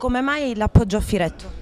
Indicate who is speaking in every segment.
Speaker 1: Come mai l'appoggio a Firetto?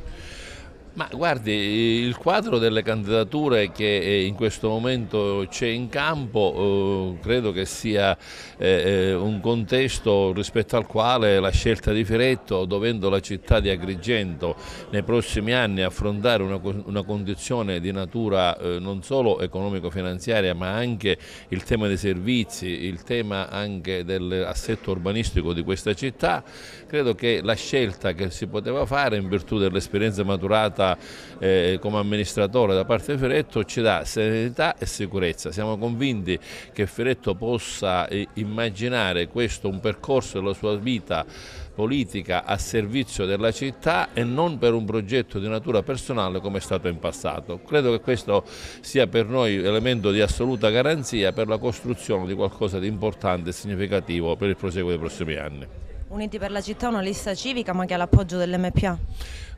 Speaker 2: Ma guardi, il quadro delle candidature che in questo momento c'è in campo credo che sia un contesto rispetto al quale la scelta di Firetto, dovendo la città di Agrigento nei prossimi anni affrontare una condizione di natura non solo economico-finanziaria, ma anche il tema dei servizi, il tema anche dell'assetto urbanistico di questa città, credo che la scelta che si poteva fare in virtù dell'esperienza maturata come amministratore da parte di Firetto ci dà serenità e sicurezza. Siamo convinti che Firetto possa immaginare questo un percorso della sua vita politica a servizio della città e non per un progetto di natura personale come è stato in passato. Credo che questo sia per noi elemento di assoluta garanzia per la costruzione di qualcosa di importante e significativo per il proseguo dei prossimi anni.
Speaker 1: Uniti per la città è una lista civica ma che ha l'appoggio dell'MPA.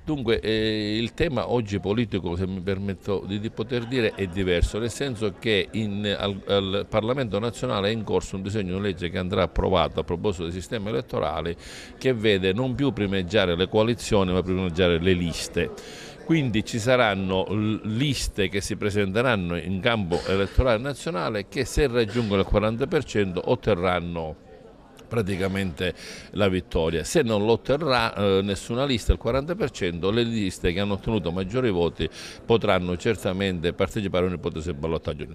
Speaker 2: Dunque il tema oggi politico, se mi permetto di poter dire, è diverso, nel senso che al Parlamento nazionale è in corso un disegno di legge che andrà approvato a proposito dei sistemi elettorali, che vede non più primeggiare le coalizioni ma primeggiare le liste. Quindi ci saranno liste che si presenteranno in campo elettorale nazionale che, se raggiungono il 40%, otterranno praticamente la vittoria. Se non lo otterrà nessuna lista il 40%, le liste che hanno ottenuto maggiori voti potranno certamente partecipare a un'ipotesi di ballottaggio.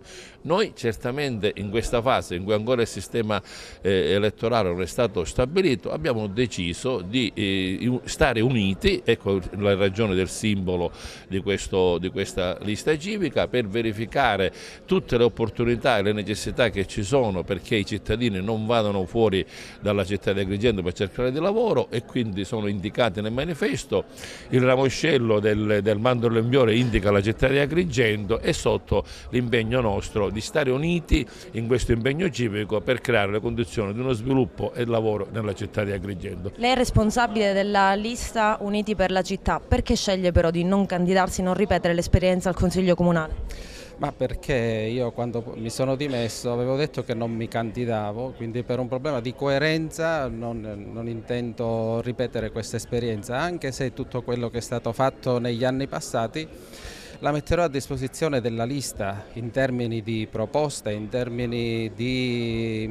Speaker 2: Noi certamente in questa fase in cui ancora il sistema elettorale non è stato stabilito abbiamo deciso di stare uniti, ecco la ragione del simbolo di questa lista civica, per verificare tutte le opportunità e le necessità che ci sono perché i cittadini non vadano fuori dalla città di Agrigento per cercare di lavoro, e quindi sono indicati nel manifesto. Il ramoscello del mandorlo in fiore indica la città di Agrigento, e sotto l'impegno nostro di stare uniti in questo impegno civico per creare le condizioni di uno sviluppo e lavoro nella città di Agrigento.
Speaker 1: Lei è responsabile della lista Uniti per la città, perché sceglie però di non candidarsi, non ripetere l'esperienza al Consiglio Comunale?
Speaker 3: Ma perché io, quando mi sono dimesso, avevo detto che non mi candidavo, quindi per un problema di coerenza non intendo ripetere questa esperienza, anche se tutto quello che è stato fatto negli anni passati la metterò a disposizione della lista in termini di proposte, in termini di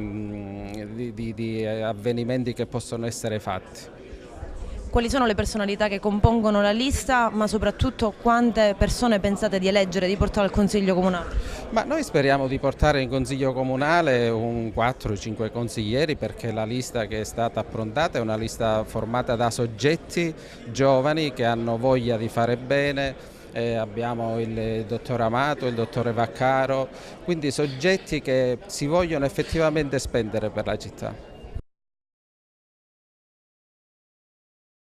Speaker 3: avvenimenti che possono essere fatti.
Speaker 1: Quali sono le personalità che compongono la lista, ma soprattutto quante persone pensate di eleggere, di portare al Consiglio Comunale?
Speaker 3: Ma noi speriamo di portare in Consiglio Comunale un 4-5 consiglieri, perché la lista che è stata approntata è una lista formata da soggetti giovani che hanno voglia di fare bene. Abbiamo il dottor Amato, il dottore Vaccaro, quindi soggetti che si vogliono effettivamente spendere per la città.